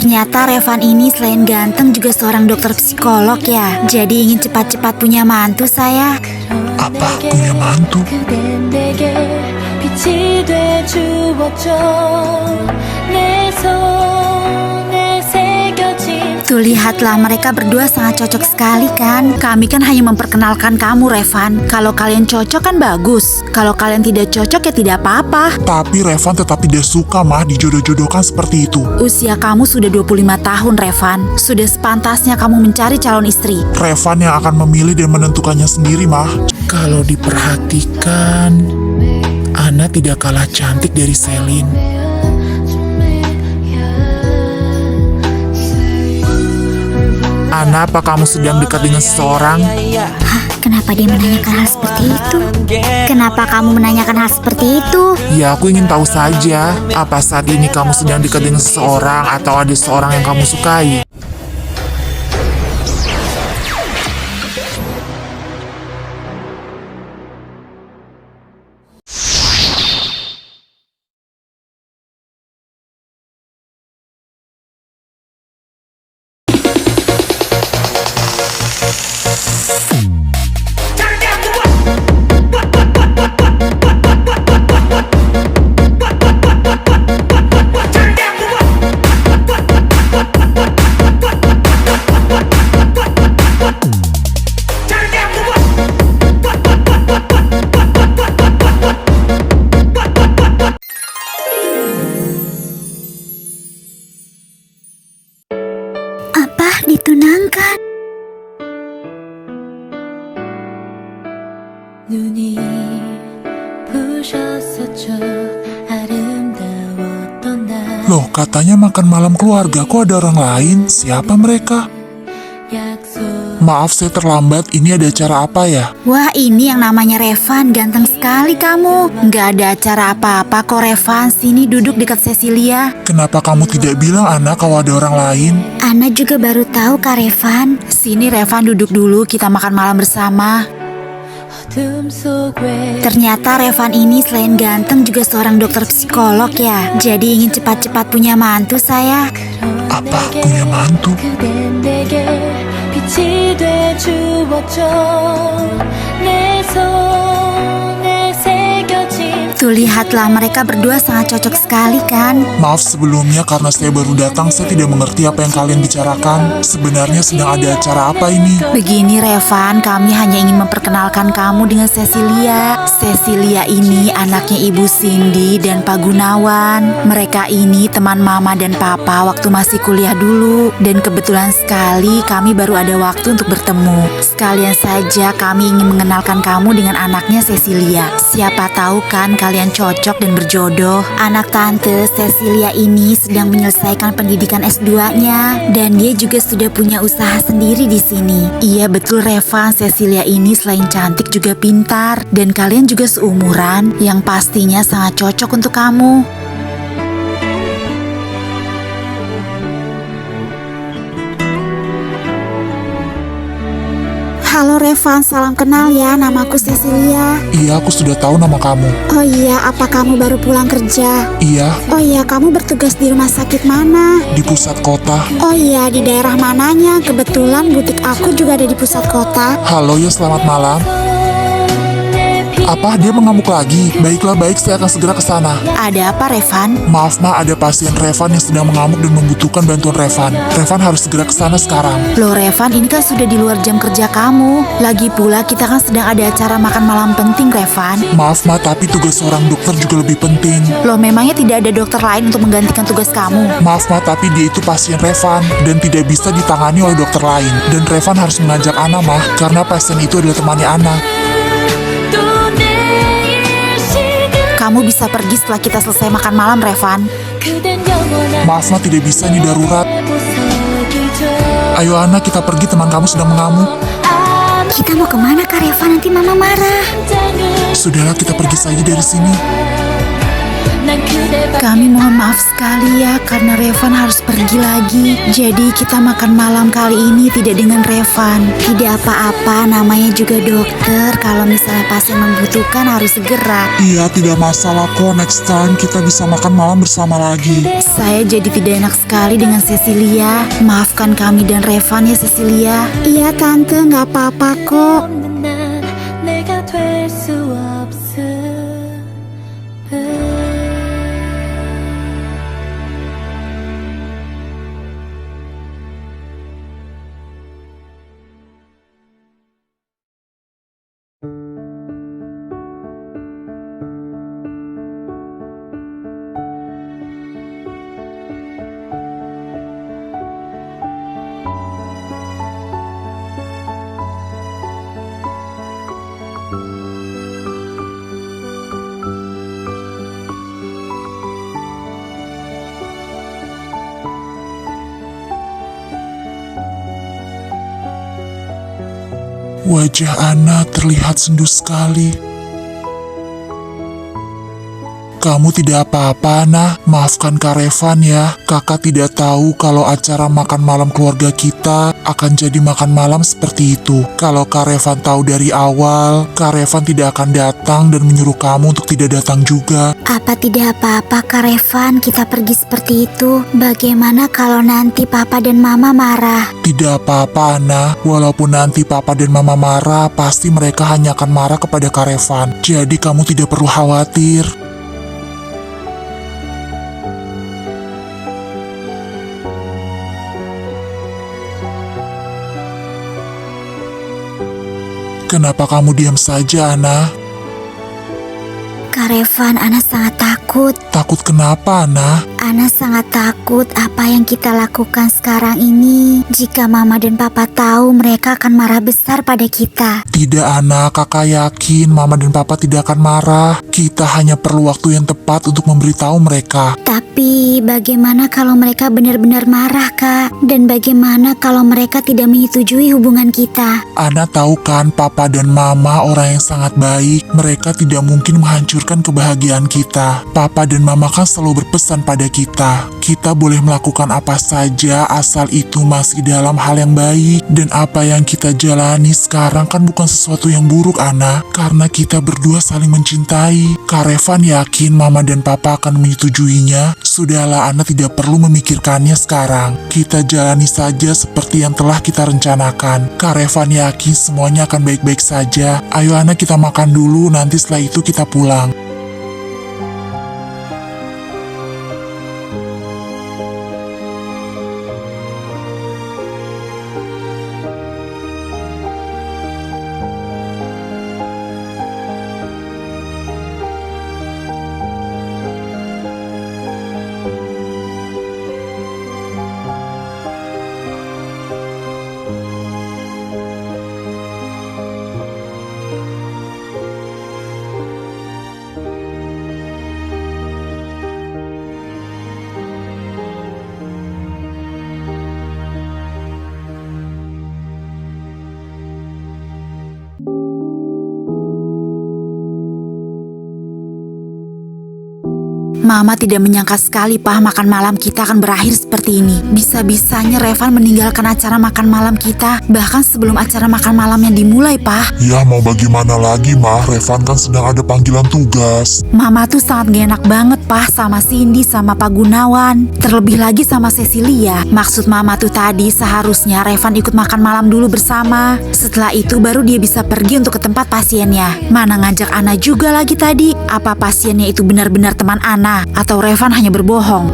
Ternyata Revan ini selain ganteng juga seorang dokter psikolog ya. Jadi ingin cepat-cepat punya mantu saya. Apa punya mantu? Tuh lihatlah, mereka berdua sangat cocok sekali kan. Kami kan hanya memperkenalkan kamu Revan. Kalau kalian cocok kan bagus. Kalau kalian tidak cocok ya tidak apa-apa. Tapi Revan tetap tidak suka mah dijodoh-jodohkan seperti itu. Usia kamu sudah 25 tahun Revan. Sudah sepantasnya kamu mencari calon istri. Revan yang akan memilih dan menentukannya sendiri mah. Kalau diperhatikan, Ana tidak kalah cantik dari Selin. Ana, apa kamu sedang dekat dengan seseorang? Hah, kenapa dia menanyakan hal seperti itu? Kenapa kamu menanyakan hal seperti itu? Ya, aku ingin tahu saja. Apa saat ini kamu sedang dekat dengan seseorang atau ada seseorang yang kamu sukai? Ditunangkan. Loh, katanya makan malam keluarga, kok ada orang lain? Siapa mereka? Maaf saya terlambat, ini ada acara apa ya? Wah, ini yang namanya Revan, ganteng sekali kamu. Nggak ada acara apa-apa kok Revan, sini duduk dekat Cecilia. Kenapa kamu tidak bilang Ana kalau ada orang lain? Ana juga baru tahu Kak Revan. Sini Revan duduk dulu, kita makan malam bersama. Ternyata Revan ini selain ganteng juga seorang dokter psikolog ya. Jadi ingin cepat-cepat punya mantu saya. Apa punya mantu? Tuh lihatlah, mereka berdua sangat cocok sekali kan. Maaf sebelumnya karena saya baru datang, saya tidak mengerti apa yang kalian bicarakan. Sebenarnya sedang ada acara apa ini? Begini Revan, kami hanya ingin memperkenalkan kamu dengan Cecilia. Cecilia ini anaknya Ibu Cindy dan Pak Gunawan. Mereka ini teman Mama dan Papa waktu masih kuliah dulu. Dan kebetulan sekali kami baru ada waktu untuk bertemu. Sekalian saja kami ingin mengenalkan kamu dengan anaknya Cecilia. Siapa tahu kan kalian cocok dan berjodoh. Anak tante Cecilia ini sedang menyelesaikan pendidikan S2-nya dan dia juga sudah punya usaha sendiri di sini. Iya betul Revan, Cecilia ini selain cantik juga pintar dan kalian juga seumuran yang pastinya sangat cocok untuk kamu. Halo Revan, salam kenal ya, namaku Cecilia. Iya, aku sudah tahu nama kamu. Oh iya, apa kamu baru pulang kerja? Iya, Oh iya, kamu bertugas di rumah sakit mana? di pusat kota. Oh iya, di daerah mananya? Kebetulan butik aku juga ada di pusat kota. Halo ya, selamat malam. Apa, dia mengamuk lagi? Baiklah, baik, saya akan segera ke sana. Ada apa Revan? Maaf ma, ada pasien Revan yang sedang mengamuk dan membutuhkan bantuan Revan. Revan harus segera ke sana sekarang. Loh Revan, ini kan sudah di luar jam kerja kamu. Lagi pula kita kan sedang ada acara makan malam penting Revan. Maaf ma, tapi tugas seorang dokter juga lebih penting. Loh memangnya tidak ada dokter lain untuk menggantikan tugas kamu? Maaf ma, tapi dia itu pasien Revan dan tidak bisa ditangani oleh dokter lain. Dan Revan harus mengajak Ana ma, karena pasien itu adalah temannya Ana. Kamu bisa pergi setelah kita selesai makan malam Revan. Maaf ma, tidak bisa, ini darurat. Ayo Ana, kita pergi, teman kamu sedang mengamuk. Kita mau kemana Kak Revan? Nanti Mama marah. Sudahlah, kita pergi saja dari sini. Kami mohon maaf sekali ya karena Revan harus pergi lagi. Jadi kita makan malam kali ini tidak dengan Revan. Tidak apa-apa, namanya juga dokter. Kalau misalnya pasien membutuhkan harus segera. Iya, tidak masalah kok. Next time kita bisa makan malam bersama lagi. Saya jadi tidak enak sekali dengan Cecilia. Maafkan kami dan Revan ya Cecilia. Iya tante, nggak apa-apa kok. Wajah Ana terlihat sendu sekali. Kamu tidak apa-apa, Ana. Maafkan Kak Revan ya. Kakak tidak tahu kalau acara makan malam keluarga kita akan jadi makan malam seperti itu. Kalau Kak Revan tahu dari awal, Kak Revan tidak akan datang dan menyuruh kamu untuk tidak datang juga. Apa tidak apa-apa Kak Revan, kita pergi seperti itu. Bagaimana kalau nanti Papa dan Mama marah? Tidak apa-apa, Ana. Walaupun nanti Papa dan Mama marah, pasti mereka hanya akan marah kepada Kak Revan. Jadi kamu tidak perlu khawatir. Kenapa kamu diam saja, Ana? Kak Revan, Ana sangat takut. Takut kenapa, Ana? Ana sangat takut apa yang kita lakukan sekarang ini. Jika Mama dan Papa tahu, mereka akan marah besar pada kita. Tidak, Ana. Kakak yakin Mama dan Papa tidak akan marah. Kita hanya perlu waktu yang tepat untuk memberitahu mereka. Tapi bagaimana kalau mereka benar-benar marah, Kak? Dan bagaimana kalau mereka tidak menyetujui hubungan kita? Ana tahu kan, Papa dan Mama orang yang sangat baik. Mereka tidak mungkin menghancurkan kebahagiaan kita. Papa dan Mama kan selalu berpesan pada kita. Kita boleh melakukan apa saja asal itu masih dalam hal yang baik. Dan apa yang kita jalani sekarang kan bukan sesuatu yang buruk, Ana. Karena kita berdua saling mencintai. Kak Revan yakin Mama dan Papa akan menyetujuinya. Sudahlah, Ana tidak perlu memikirkannya sekarang. Kita jalani saja seperti yang telah kita rencanakan. Kak Revan yakin semuanya akan baik-baik saja. Ayo Ana, kita makan dulu, nanti setelah itu kita pulang. Mama tidak menyangka sekali, Pak, makan malam kita akan berakhir seperti ini. Bisa-bisanya Revan meninggalkan acara makan malam kita, bahkan sebelum acara makan malamnya dimulai, Pak. Ya, mau bagaimana lagi, Mah? Revan kan sedang ada panggilan tugas. Mama tuh sangat gak enak banget, Pak, sama Cindy, sama Pak Gunawan. Terlebih lagi sama Cecilia. Maksud Mama tuh tadi seharusnya Revan ikut makan malam dulu bersama. Setelah itu baru dia bisa pergi untuk ke tempat pasiennya. Mana ngajak Ana juga lagi tadi. Apa pasiennya itu benar-benar teman Ana? Atau Revan hanya berbohong?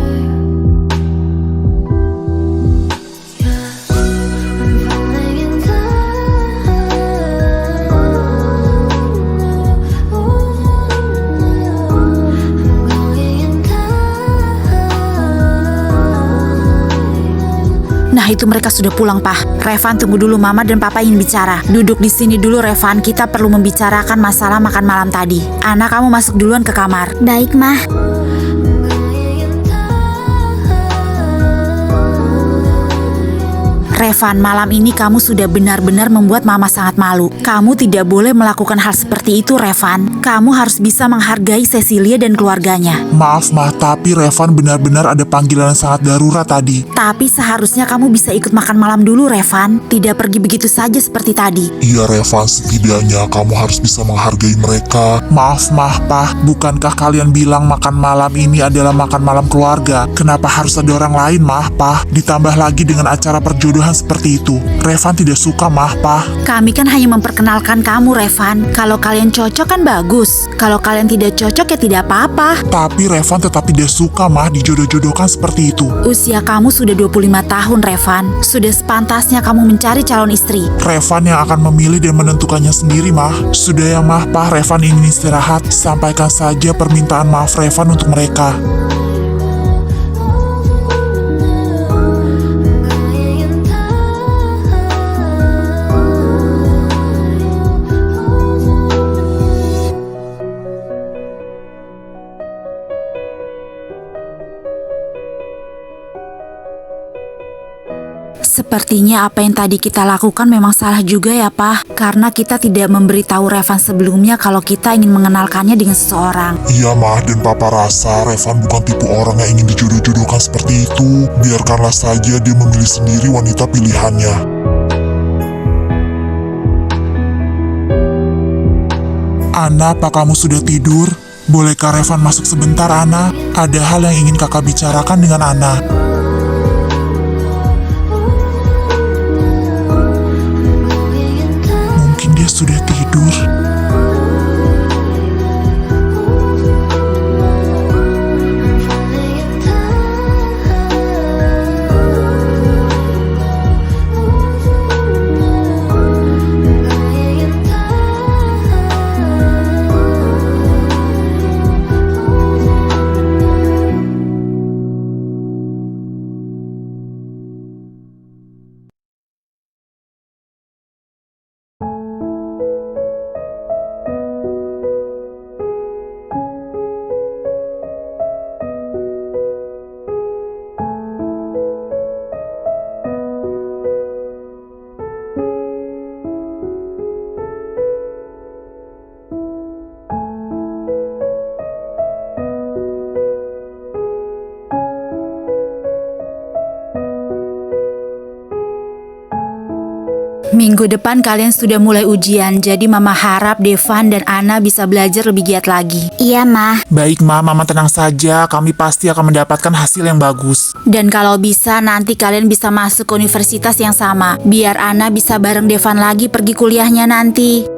Nah, itu mereka sudah pulang, Pak. Revan, tunggu dulu, Mama dan Papa ingin bicara. Duduk di sini dulu, Revan. Kita perlu membicarakan masalah makan malam tadi. Ana, kamu masuk duluan ke kamar. Baik, Mah. Revan, malam ini kamu sudah benar-benar membuat Mama sangat malu. Kamu tidak boleh melakukan hal seperti itu, Revan. Kamu harus bisa menghargai Cecilia dan keluarganya. Maaf mah, tapi Revan benar-benar ada panggilan yang sangat darurat tadi. Tapi seharusnya kamu bisa ikut makan malam dulu, Revan. Tidak pergi begitu saja seperti tadi. Iya Revan, setidaknya kamu harus bisa menghargai mereka. Maaf mah, Pah, bukankah kalian bilang makan malam ini adalah makan malam keluarga? Kenapa harus ada orang lain, Mah, Pah? Ditambah lagi dengan acara perjodohan seperti itu. Revan tidak suka, Mah, Pah. Kami kan hanya memperkenalkan kamu, Revan. Kalau kalian cocok kan bagus. Kalau kalian tidak cocok ya tidak apa-apa. Tapi Revan tetap tidak suka, Mah, dijodoh-jodohkan seperti itu. Usia kamu sudah 25 tahun, Revan. Sudah sepantasnya kamu mencari calon istri. Revan yang akan memilih dan menentukannya sendiri, Mah. Sudah ya, Mah, Pah, Revan ingin istirahat. Sampaikan saja permintaan maaf Revan untuk mereka. Sepertinya apa yang tadi kita lakukan memang salah juga ya, Pak. Karena kita tidak memberitahu Revan sebelumnya kalau kita ingin mengenalkannya dengan seseorang. Iya, Mah, dan Papa rasa Revan bukan tipe orang yang ingin dijodoh-jodohkan seperti itu. Biarkanlah saja dia memilih sendiri wanita pilihannya. Ana, apa kamu sudah tidur? Bolehkah Revan masuk sebentar, Ana? Ada hal yang ingin kakak bicarakan dengan Ana. Mungkin dia sudah tidur. Minggu depan kalian sudah mulai ujian, jadi Mama harap Devan dan Ana bisa belajar lebih giat lagi. Iya, Mah. Baik, Ma, Mama tenang saja. Kami pasti akan mendapatkan hasil yang bagus. Dan kalau bisa nanti kalian bisa masuk ke universitas yang sama. Biar Ana bisa bareng Devan lagi pergi kuliahnya nanti.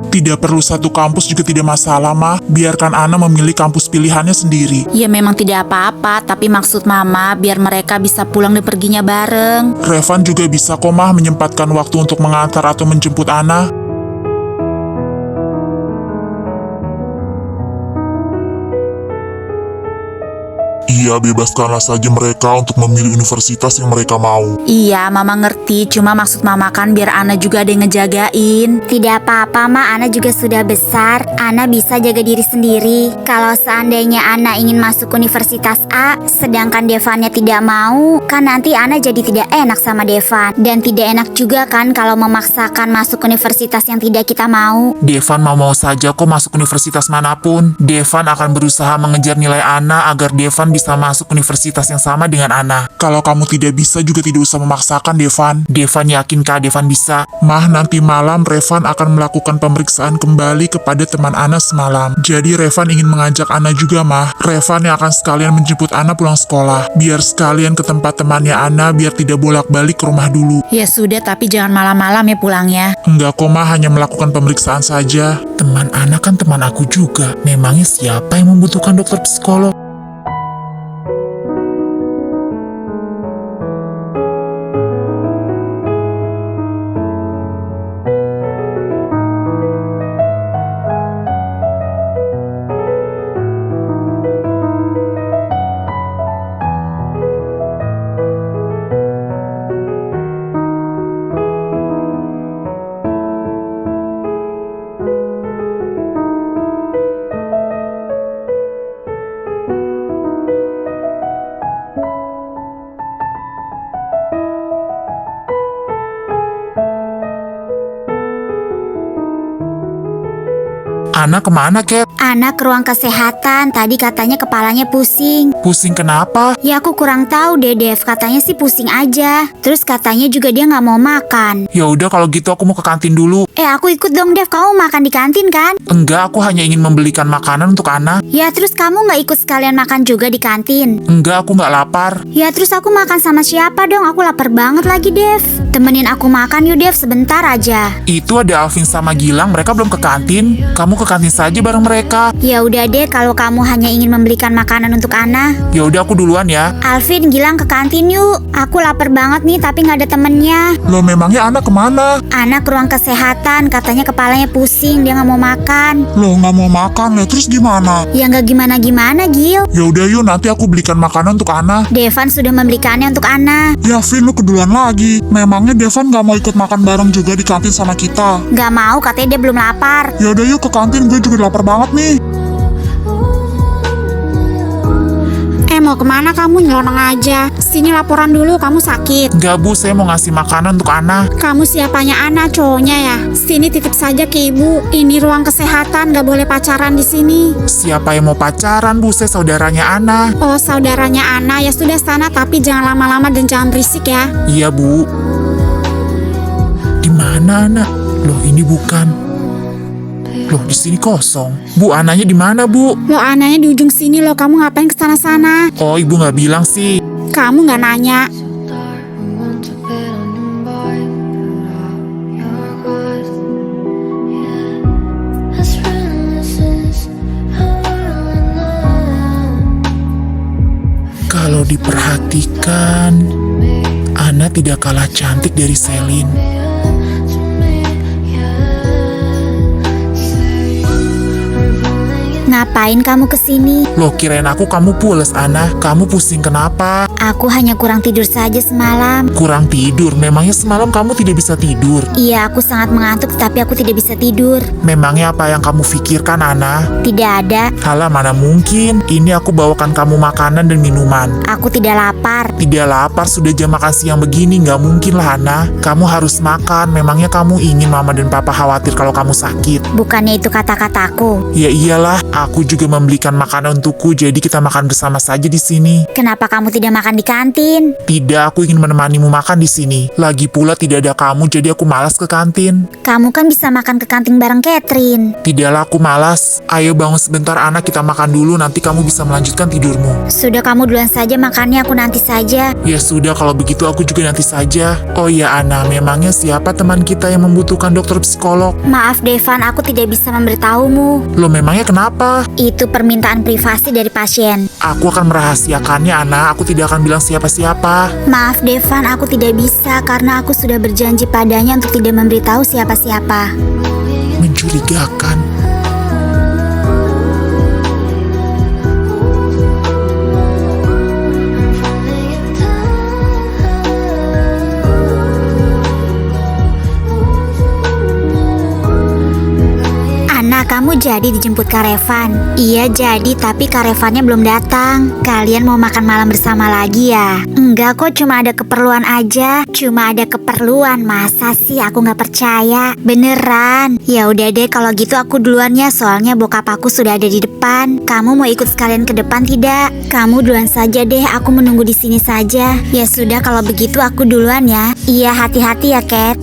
Tidak perlu satu kampus juga tidak masalah, Ma. Biarkan Ana memilih kampus pilihannya sendiri. Ya memang tidak apa-apa, tapi maksud Mama biar mereka bisa pulang dan perginya bareng. Revan juga bisa kok, Ma, menyempatkan waktu untuk mengantar atau menjemput Ana. Iya, bebaskanlah saja mereka untuk memilih universitas yang mereka mau. Iya, Mama ngerti. Cuma maksud Mama kan biar Ana juga ada yang ngejagain. Tidak apa-apa, Ma. Ana juga sudah besar. Ana bisa jaga diri sendiri. Kalau seandainya Ana ingin masuk universitas A, sedangkan Devannya tidak mau, kan nanti Ana jadi tidak enak sama Devan. Dan tidak enak juga kan kalau memaksakan masuk universitas yang tidak kita mau. Devan mau saja kok masuk universitas manapun. Devan akan berusaha mengejar nilai Ana agar Devan bisa masuk universitas yang sama dengan Ana. Kalau kamu tidak bisa juga tidak usah memaksakan, Devan. Devan yakinkah Devan bisa? Mah, nanti malam Revan akan melakukan pemeriksaan kembali kepada teman Ana semalam. Jadi Revan ingin mengajak Ana juga, Mah. Revan yang akan sekalian menjemput Ana pulang sekolah. Biar sekalian ke tempat temannya Ana biar tidak bolak-balik ke rumah dulu. Ya sudah, tapi jangan malam-malam ya pulangnya. Enggak kok, Mah, hanya melakukan pemeriksaan saja. Teman Ana kan teman aku juga. Memangnya siapa yang membutuhkan dokter psikolog? Ana kemana, Cat? Ana ke ruang kesehatan, tadi katanya kepalanya pusing. Pusing kenapa? Ya aku kurang tahu deh Dev, katanya sih pusing aja. Terus katanya juga dia nggak mau makan. Ya udah kalau gitu aku mau ke kantin dulu. Aku ikut dong Dev, kamu makan di kantin kan? Enggak, aku hanya ingin membelikan makanan untuk Ana. Ya terus kamu nggak ikut sekalian makan juga di kantin? Enggak, aku nggak lapar. Ya terus aku makan sama siapa dong? Aku lapar banget lagi Dev. Temenin aku makan yuk Dev, sebentar aja. Itu ada Alvin sama Gilang, mereka belum ke kantin. Kamu ke kantin saja bareng mereka. Ya udah deh, kalau kamu hanya ingin membelikan makanan untuk Ana. Ya udah aku duluan ya. Alvin, Gilang ke kantin yuk. Aku lapar banget nih tapi nggak ada temennya. Loh, memangnya Ana kemana? Ana ke ruang kesehatan, katanya kepalanya pusing, dia nggak mau makan. Loh, nggak mau makan ya, terus gimana? Ya nggak gimana-gimana Gil. Ya udah yuk, nanti aku belikan makanan untuk Ana. Devan sudah membelikannya untuk Ana. Ya Vin, lu keduluan lagi. Memangnya Devan nggak mau ikut makan bareng juga di kantin sama kita? Nggak mau, katanya dia belum lapar. Ya udah yuk ke kantin, gue juga lapar banget nih. Mau kemana kamu? Nyelonong aja. Sini laporan dulu, kamu sakit. Enggak Bu, saya mau ngasih makanan untuk Ana. Kamu siapanya Ana, cowoknya ya? Sini titip saja ke ibu. Ini ruang kesehatan, gak boleh pacaran di sini. Siapa yang mau pacaran Bu? Saya saudaranya Ana. Oh, saudaranya Ana, ya sudah sana, tapi jangan lama-lama dan jangan berisik ya. Iya Bu. Di mana Ana? Loh, ini bukan. Loh, di sini kosong. Bu, Ananya di mana Bu? Lo Ananya di ujung sini loh, kamu ngapain kesana-sana? Oh, Ibu nggak bilang sih. Kamu nggak nanya. Kalau diperhatikan, Ana tidak kalah cantik dari Selin. Ngapain kamu kesini? Loh, kirain aku kamu pules, Ana. Kamu pusing kenapa? Aku hanya kurang tidur saja semalam. Kurang tidur? Memangnya semalam kamu tidak bisa tidur? Iya, aku sangat mengantuk tapi aku tidak bisa tidur. Memangnya apa yang kamu pikirkan, Ana? Tidak ada. Halah, mana mungkin. Ini aku bawakan kamu makanan dan minuman. Aku tidak lapar. Tidak lapar, sudah jam makan siang begini. Nggak mungkin lah, Ana. Kamu harus makan. Memangnya kamu ingin mama dan papa khawatir kalau kamu sakit? Bukannya itu kata-kataku. Ya iyalah, aku juga membelikan makanan untukku, jadi kita makan bersama saja di sini. Kenapa kamu tidak makan di kantin? Tidak, aku ingin menemanimu makan di sini. Lagi pula tidak ada kamu, jadi aku malas ke kantin. Kamu kan bisa makan ke kantin bareng Catherine. Tidaklah, aku malas. Ayo bangun sebentar, anak, kita makan dulu, nanti kamu bisa melanjutkan tidurmu. Sudah, kamu duluan saja makannya, aku nanti saja. Ya sudah, kalau begitu aku juga nanti saja. Oh ya Ana, memangnya siapa teman kita yang membutuhkan dokter psikolog? Maaf Devan, aku tidak bisa memberitahumu. Loh, memangnya kenapa? Itu permintaan privasi dari pasien. Aku akan merahasiakannya, Ana. Aku tidak akan bilang siapa-siapa. Maaf Devan, aku tidak bisa karena aku sudah berjanji padanya untuk tidak memberitahu siapa-siapa. Mencurigakan. Kamu jadi dijemput Karevan? Iya jadi, tapi Karevannya belum datang. Kalian mau makan malam bersama lagi ya? Enggak kok, cuma ada keperluan aja. Cuma ada keperluan, masa sih aku nggak percaya? Beneran? Ya udah deh kalau gitu aku duluan ya, soalnya bokap aku sudah ada di depan. Kamu mau ikut sekalian ke depan tidak? Kamu duluan saja deh, aku menunggu di sini saja. Ya sudah kalau begitu aku duluan ya. Iya, hati-hati ya Cat.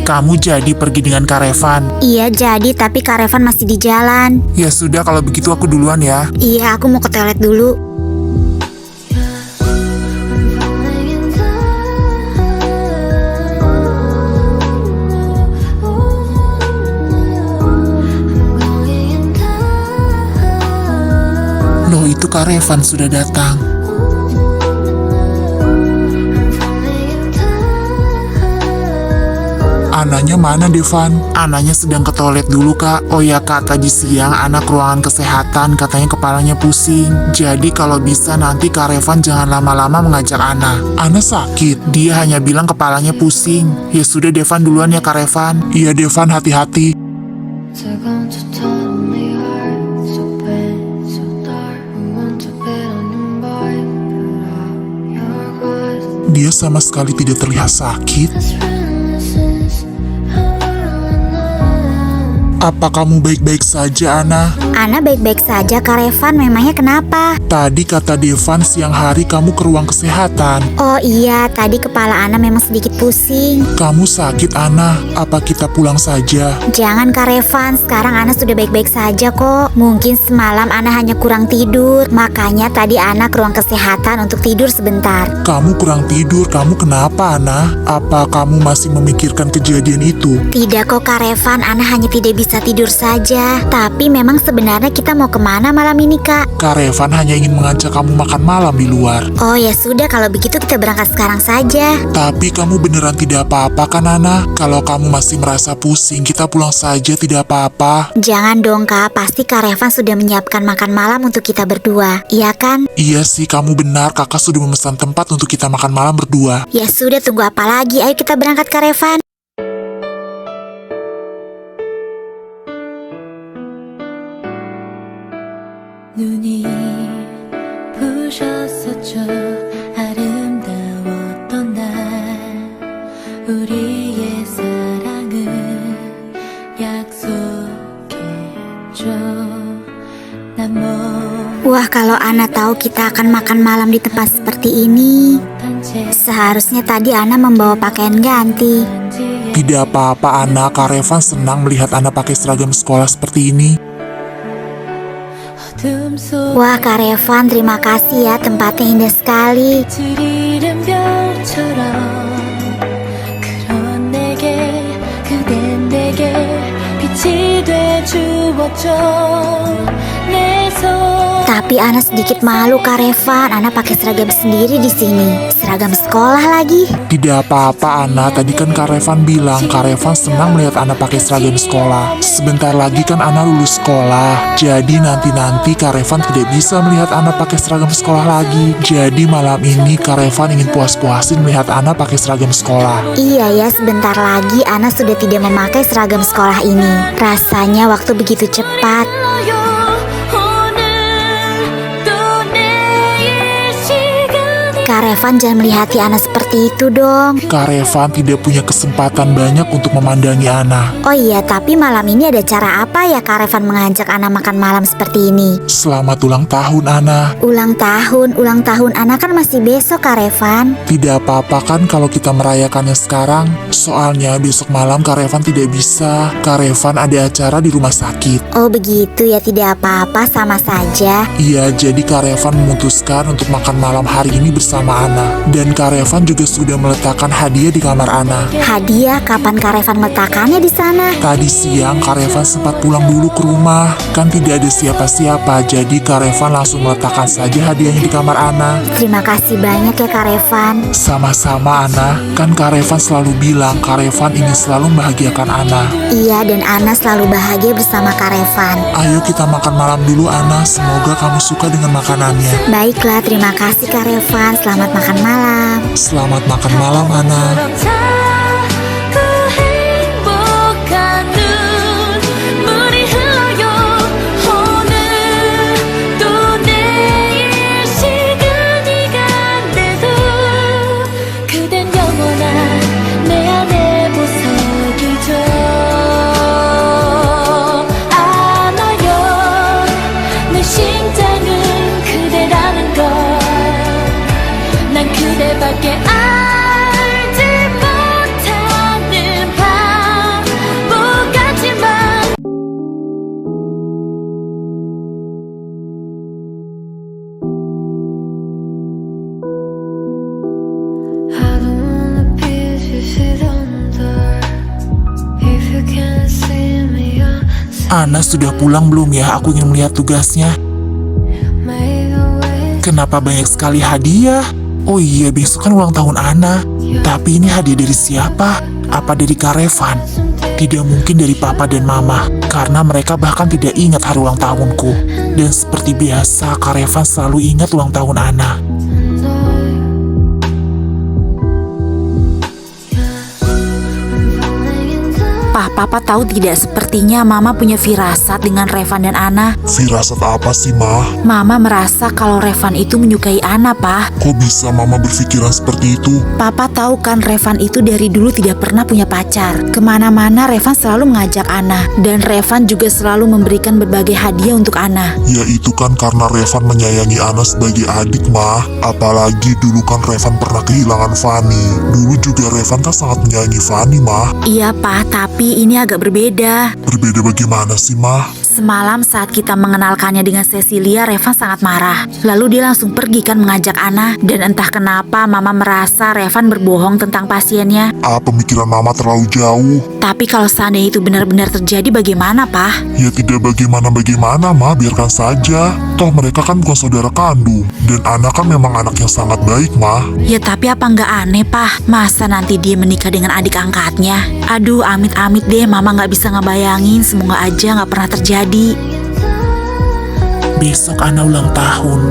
Kamu jadi pergi dengan Karevan? Iya jadi, tapi Karevan masih di jalan. Ya sudah, kalau begitu aku duluan ya. Iya, aku mau ke toilet dulu. Loh, itu Karevan sudah datang. Ananya mana, Devan? Ananya sedang ke toilet dulu, Kak. Oh ya, Kak, tadi siang anak ruangan kesehatan katanya kepalanya pusing. Jadi kalau bisa nanti Kak Revan jangan lama-lama mengajak Ana. Ana sakit. Dia hanya bilang kepalanya pusing. Ya sudah, Devan duluan ya, Kak Revan. Iya, Devan, hati-hati. They're going to tell me hurts. Dia sama sekali tidak terlihat sakit. Apa kamu baik-baik saja, Ana? Ana baik-baik saja, Kak Revan. Memangnya kenapa? Tadi kata Devan siang hari kamu ke ruang kesehatan. Oh iya, tadi kepala Ana memang sedikit pusing. Kamu sakit, Ana. Apa kita pulang saja? Jangan, Kak Revan. Sekarang Ana sudah baik-baik saja kok. Mungkin semalam Ana hanya kurang tidur. Makanya tadi Ana ke ruang kesehatan untuk tidur sebentar. Kamu kurang tidur. Kamu kenapa, Ana? Apa kamu masih memikirkan kejadian itu? Tidak kok, Kak Revan. Ana hanya tidak bisa tidur saja. Tapi memang sebenarnya kita mau kemana malam ini, Kak? Kak Revan hanya ingin mengajak kamu makan malam di luar. Oh ya sudah, kalau begitu kita berangkat sekarang saja. Tapi kamu beneran tidak apa-apa kan, Ana? Kalau kamu masih merasa pusing, kita pulang saja, tidak apa-apa. Jangan dong, Kak. Pasti Kak Revan sudah menyiapkan makan malam untuk kita berdua. Iya kan? Iya sih, kamu benar. Kakak sudah memesan tempat untuk kita makan malam berdua. Ya sudah, tunggu apa lagi? Ayo kita berangkat, Kak Revan. 눈이 부셨었죠. 아름다웠던 날 우리의 사랑을 약속했죠. 난 Wah, kalau Ana tahu kita akan makan malam di tempat seperti ini, seharusnya tadi Ana membawa pakaian ganti. Tidak apa-apa, Ana. Kak Revan senang melihat Ana pakai seragam sekolah seperti ini. Wah, Kak Revan, terima kasih ya. Tempatnya indah sekali. 들이른 별처럼 그런 내게 그댄 내게 빛이 돼 주었죠. 내 Tapi Ana sedikit malu, Kak Revan. Ana pakai seragam sendiri di sini. Seragam sekolah lagi. Tidak apa-apa, Ana. Tadi kan Kak Revan bilang Kak Revan senang melihat Ana pakai seragam sekolah. Sebentar lagi kan Ana lulus sekolah. Jadi nanti Kak Revan tidak bisa melihat Ana pakai seragam sekolah lagi. Jadi malam ini Kak Revan ingin puas-puasin melihat Ana pakai seragam sekolah. Iya ya, sebentar lagi Ana sudah tidak memakai seragam sekolah ini. Rasanya waktu begitu cepat. Kak Revan, jangan melihati Ana seperti itu dong. Kak Revan tidak punya kesempatan banyak untuk memandangi Ana. Oh iya, tapi malam ini ada cara apa ya Kak Revan mengajak Ana makan malam seperti ini? Selamat ulang tahun, Ana. Ulang tahun Ana kan masih besok, Kak Revan. Tidak apa-apa kan kalau kita merayakannya sekarang? Soalnya besok malam Kak Revan tidak bisa. Kak Revan ada acara di rumah sakit. Oh begitu ya, tidak apa-apa, sama saja. Iya, jadi Kak Revan memutuskan untuk makan malam hari ini bersama Ana. Dan Kak Revan juga sudah meletakkan hadiah di kamar Ana. Hadiah? Kapan Kak Revan meletakkannya di sana? Tadi siang Kak Revan sempat pulang dulu ke rumah. Kan tidak ada siapa-siapa, jadi Kak Revan langsung meletakkan saja hadiahnya di kamar Ana. Terima kasih banyak ya Kak Revan. Sama-sama, Ana. Kan Kak Revan selalu bilang Kak Revan ingin selalu membahagiakan Ana. Iya, dan Ana selalu bahagia bersama Kak Revan. Ayo kita makan malam dulu, Ana. Semoga kamu suka dengan makanannya. Baiklah, terima kasih Kak Revan. Selamat makan malam. Selamat makan malam, Ana. 자꾸 행복한 눈물이 흘러요. 오늘 또 내일 시간이 간대도 그댄 영원한 내 안에 보석이죠. 안아요. 내 심장은 그대라는 걸. 난 그대밖에 알지 못하는 바보 같지만 I don't wanna be just on door. If you can't see me, Ana sudah pulang belum ya? Aku ingin melihat tugasnya. make a way. Kenapa banyak sekali hadiah? Oh iya, besok kan ulang tahun Ana. Tapi ini hadiah dari siapa? Apa dari Kak Revan? Tidak mungkin dari Papa dan Mama, karena mereka bahkan tidak ingat hari ulang tahunku. Dan seperti biasa, Kak Revan selalu ingat ulang tahun Ana. Papa tahu tidak, sepertinya Mama punya firasat dengan Revan dan Ana. Firasat apa sih, Ma? Mama merasa kalau Revan itu menyukai Ana, Pa. Kok bisa Mama berpikiran seperti itu? Papa tahu kan Revan itu dari dulu tidak pernah punya pacar. Kemana-mana Revan selalu mengajak Ana. Dan Revan juga selalu memberikan berbagai hadiah untuk Ana. Ya itu kan karena Revan menyayangi Ana sebagai adik, Ma. Apalagi dulu kan Revan pernah kehilangan Fanny. Dulu juga Revan kan sangat menyayangi Fanny, Ma. Iya, Pa, tapi ini agak berbeda. Berbeda bagaimana sih, Ma? Semalam saat kita mengenalkannya dengan Cecilia, Revan sangat marah. Lalu dia langsung pergi kan mengajak Ana. Dan entah kenapa Mama merasa Revan berbohong tentang pasiennya. Pemikiran Mama terlalu jauh. Tapi kalau seandainya itu benar-benar terjadi bagaimana, Pa? Ya tidak bagaimana-bagaimana, Ma. Biarkan saja. Toh mereka kan bukan saudara kandung. Dan Ana kan memang anak yang sangat baik, Ma. Ya tapi apa nggak aneh, Pa? Masa nanti dia menikah dengan adik angkatnya? Aduh, amit-amit deh, Mama nggak bisa ngebayangin. Semoga aja nggak pernah terjadi. Besok Ana ulang tahun.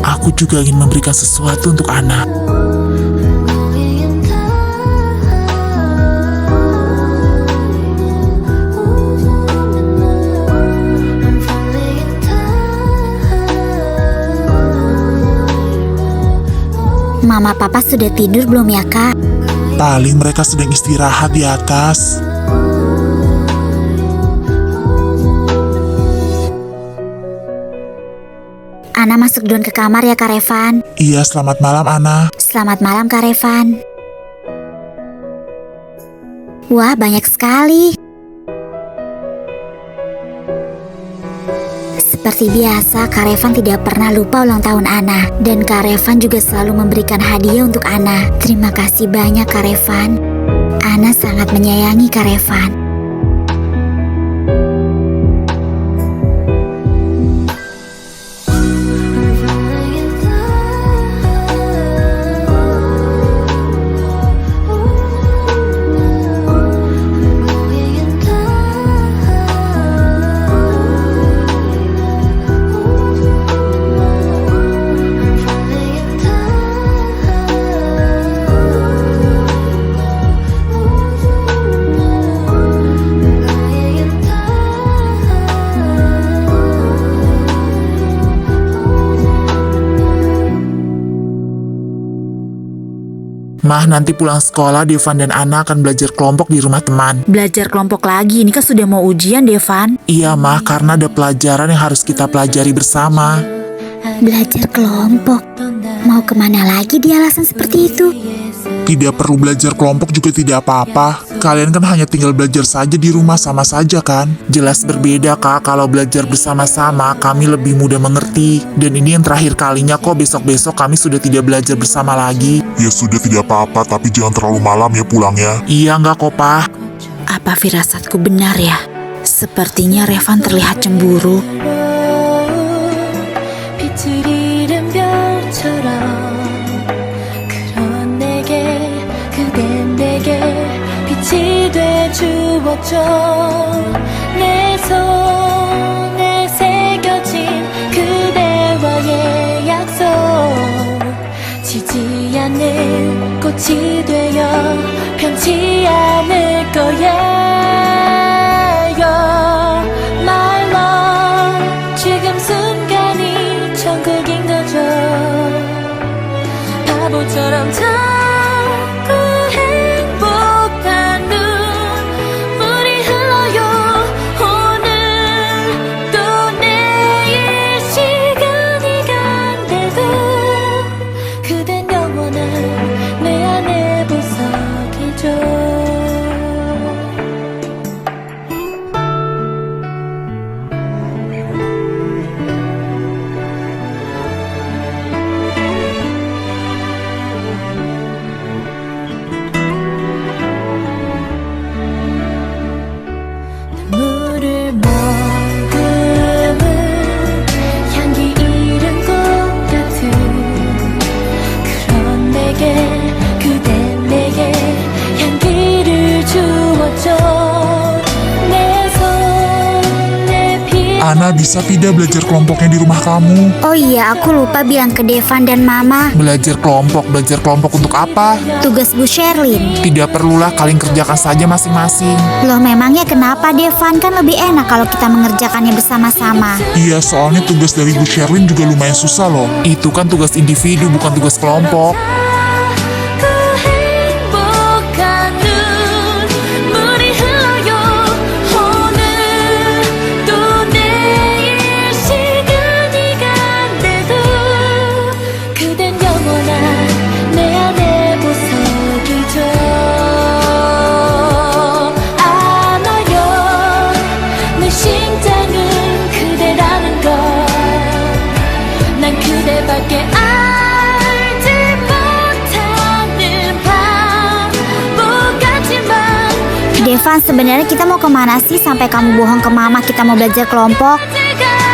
Aku juga ingin memberikan sesuatu untuk Ana. Mama Papa sudah tidur belum ya, Kak? Paling mereka sedang istirahat di atas. Ana masuk duluan ke kamar ya, Kak Revan. Iya, selamat malam, Ana. Selamat malam, Kak Revan. Wah, banyak sekali. Seperti biasa, Kak Revan tidak pernah lupa ulang tahun Ana. Dan Kak Revan juga selalu memberikan hadiah untuk Ana. Terima kasih banyak, Kak Revan. Ana sangat menyayangi Kak Revan. Mah, nanti pulang sekolah, Devan dan Ana akan belajar kelompok di rumah teman. Belajar kelompok lagi, ini kan sudah mau ujian, Devan. Iya, Mah, karena ada pelajaran yang harus kita pelajari bersama. Belajar kelompok. Mau kemana lagi dia alasan seperti itu? Tidak perlu belajar kelompok juga tidak apa-apa. Kalian kan hanya tinggal belajar saja di rumah sama saja kan? Jelas berbeda, Kak. Kalau belajar bersama-sama, kami lebih mudah mengerti. Dan ini yang terakhir kalinya kok, besok-besok kami sudah tidak belajar bersama lagi. Ya sudah, tidak apa-apa, tapi jangan terlalu malam ya pulangnya. Iya, enggak kok, Pak. Apa firasatku benar ya? Sepertinya Revan terlihat cemburu. 빛을 잃은 별처럼 그런 내게 그댄 내게 빛이 돼 주었죠. 내 손에 새겨진 그대와의 약속 지지 않는 꽃이 되어 변치 않을 거예요. My love 지금 순간이 천국인 거죠. 바보처럼 자꾸 행복한 눈물이 흘러요. 오늘 또 내일 시간이 간대도 그댄 영원한 내 안에 보석이죠. Ana, bisa tidak belajar kelompoknya di rumah kamu? Oh iya, aku lupa bilang ke Devan dan Mama. Belajar kelompok untuk apa? Tugas Bu Sherlyn. Tidak perlulah, kalian kerjakan saja masing-masing. Loh memangnya kenapa Devan? Kan lebih enak kalau kita mengerjakannya bersama-sama. Iya, soalnya tugas dari Bu Sherlyn juga lumayan susah loh. Itu kan tugas individu, bukan tugas kelompok. 그 행복한 눈물이 흘러요 오늘 또 내일 시간이 간대도 그댄 영원한 내 안의 보석이죠 안아요 내 심장은 그대라는 걸 난 그대밖에 알지 못하는 바보 같지만 Devan, sebenarnya kita mau kemana sih sampai kamu bohong ke Mama kita mau belajar kelompok?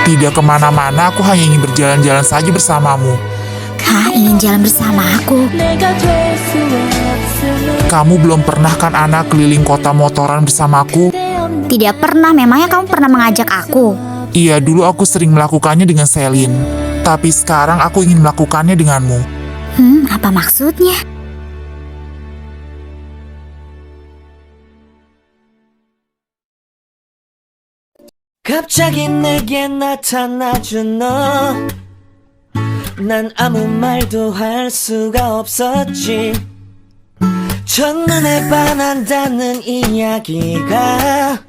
Tidak kemana-mana, aku hanya ingin berjalan-jalan saja bersamamu. Hah, ingin jalan bersama aku? 내가 될 수 없음을 Kamu belum pernah kan Ana keliling kota motoran bersamaku? Tidak pernah, memangnya kamu pernah mengajak aku? Iya, dulu aku sering melakukannya dengan Selin. Tapi sekarang aku ingin melakukannya denganmu. Apa maksudnya? 갑자기 내게 나타나준 너 난 아무 말도 할 수가 없었지 첫눈에 반한다는 이야기가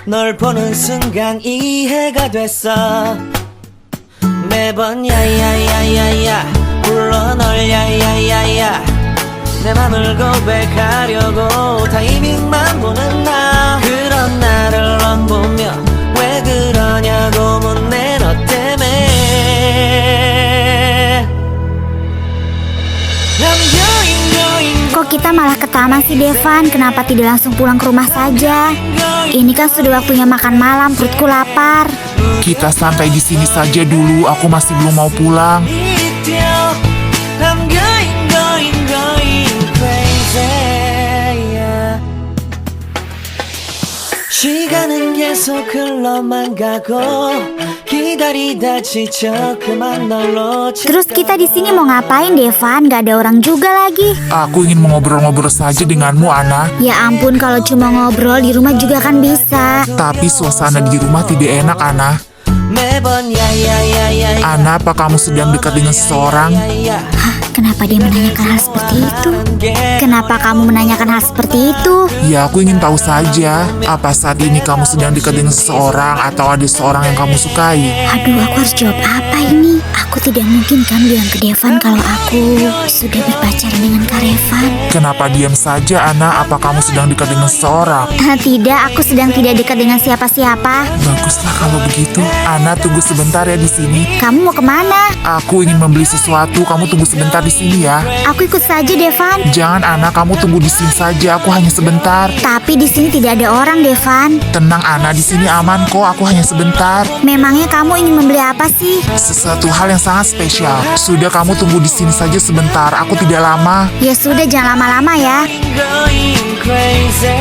널 보는 순간 이해가 됐어 매번 야야야야야 불러 널 야야야야 내 맘을 고백하려고 타이밍만 보는 나 그런 나를 넌 보며 왜 그러냐고 묻네 너 때문에 Kok kita malah ke taman sih Devan? Kenapa tidak langsung pulang ke rumah saja? Ini kan sudah waktunya makan malam, perutku lapar. Kita santai di sini saja dulu, aku masih belum mau pulang. I'm going crazy yeah. 시간은 계속 흘러만 가고 기다리다 지쳐 그만 널 놓지 Terus kita di sini mau ngapain Devan? Gak ada orang juga lagi. Aku ingin mengobrol-ngobrol saja denganmu, Ana. Ya ampun, kalau cuma ngobrol di rumah juga kan bisa. Tapi suasana di rumah tidak enak, Ana. 매번 야야야야 Ana, apa kamu sedang dekat dengan seseorang? Hah, kenapa dia menanyakan hal seperti itu? Kenapa kamu menanyakan hal seperti itu? Ya, aku ingin tahu saja. Apa saat ini kamu sedang dekat dengan seseorang atau ada seseorang yang kamu sukai? Aduh, aku harus jawab apa ini? Aku tidak mungkin kan bilang ke Devan kalau aku sudah berpacaran dengan Kak Revan. Kenapa diam saja, Ana? Apa kamu sedang dekat dengan seseorang? Tidak, aku sedang tidak dekat dengan siapa-siapa. Baguslah kalau begitu. Ana, tunggu sebentar ya di sini. Kamu mau kemana? Aku ingin membeli sesuatu. Kamu tunggu sebentar di sini ya. Aku ikut saja, Devan. Jangan, Ana. Kamu tunggu di sini saja. Aku hanya sebentar. Tapi di sini tidak ada orang, Devan. Tenang, Ana. Di sini aman kok. Aku hanya sebentar. Memangnya kamu ingin membeli apa sih? Sesuatu hal yang sangat spesial. Sudah, kamu tunggu di sini saja sebentar. Aku tidak lama. Ya sudah, jangan lama-lama ya. going crazy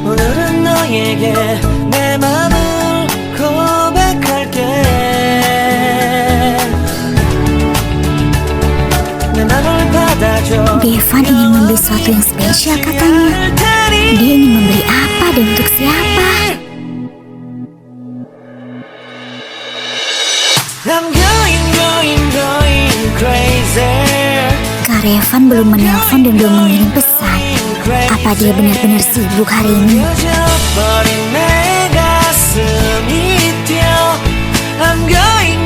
오늘은 너에게 내 맘을 고백할게 내 맘을 받아줘 Devan ingin membeli sesuatu yang spesial katanya. Dia ingin membeli apa dan untuk siapa? I'm going crazy Kak Revan belum menelpon dan belum mengirim pesan. Apa dia benar-benar sibuk hari ini? 꺼져버린 내 가슴이 뛰어 I'm going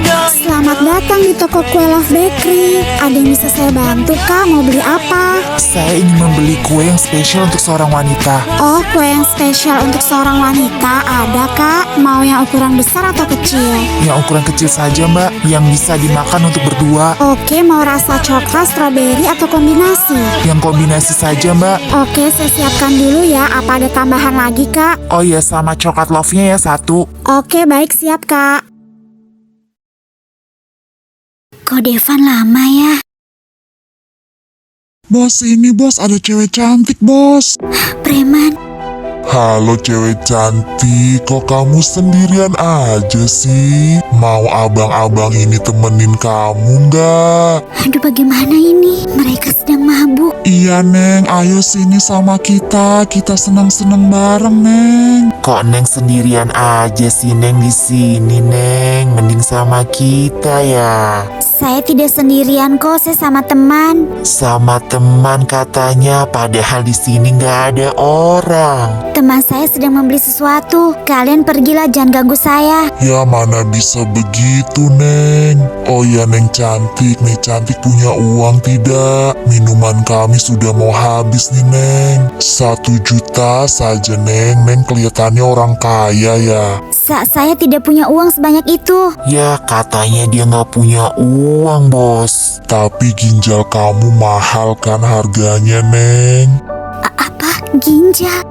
Selamat datang di toko kue Love Bakery. Ada yang bisa saya bantu, Kak? Mau beli apa? Saya ingin membeli kue yang spesial untuk seorang wanita. Oh, kue yang spesial untuk seorang wanita ada, Kak? Mau yang ukuran besar atau kecil? Yang ukuran kecil saja, Mbak. Yang bisa dimakan untuk berdua. Oke, mau rasa coklat, stroberi, atau kombinasi? Yang kombinasi saja, Mbak. Oke, saya siapkan dulu ya. Apa ada tambahan lagi, Kak? Oh iya, sama coklat love-nya ya satu. Oke, baik, siap, Kak. Kok Devan lama ya? Bos, ini bos, ada cewek cantik, bos. Preman. Halo cewek cantik, kok kamu sendirian aja sih? Mau abang-abang ini temenin kamu nggak? Aduh, bagaimana ini? Mereka sedang mabuk. Iya Neng, ayo sini sama kita senang-senang bareng Neng. Kok Neng sendirian aja sih Neng di sini Neng? Mending sama kita ya. Saya tidak sendirian kok, saya sama teman. Sama teman katanya, padahal di sini nggak ada orang. Teman saya sedang membeli sesuatu. Kalian pergilah, jangan ganggu saya. Ya mana bisa begitu Neng. Oh ya Neng cantik punya uang tidak? Minuman kami sudah mau habis nih Neng. 1 juta saja Neng. Neng kelihatannya orang kaya ya. Saya tidak punya uang sebanyak itu. Ya katanya dia nggak punya uang bos. Tapi ginjal kamu mahal kan harganya Neng. Apa? Ginjal?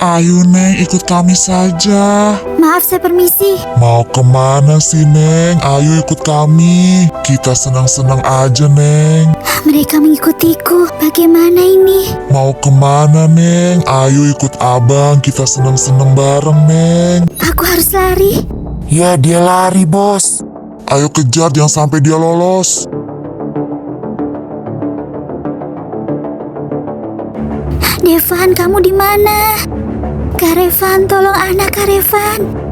Ayo Neng ikut kami saja. Maaf, saya permisi. Mau kemana sih Neng? Ayo ikut kami. Kita senang-senang aja Neng. Mereka mengikutiku. Bagaimana ini? Mau kemana Neng? Ayo ikut abang. Kita senang-senang bareng Neng. Aku harus lari. Ya dia lari bos. Ayo kejar jangan sampai dia lolos. Devan, kamu di mana? Kak Revan, tolong anak Kak Revan.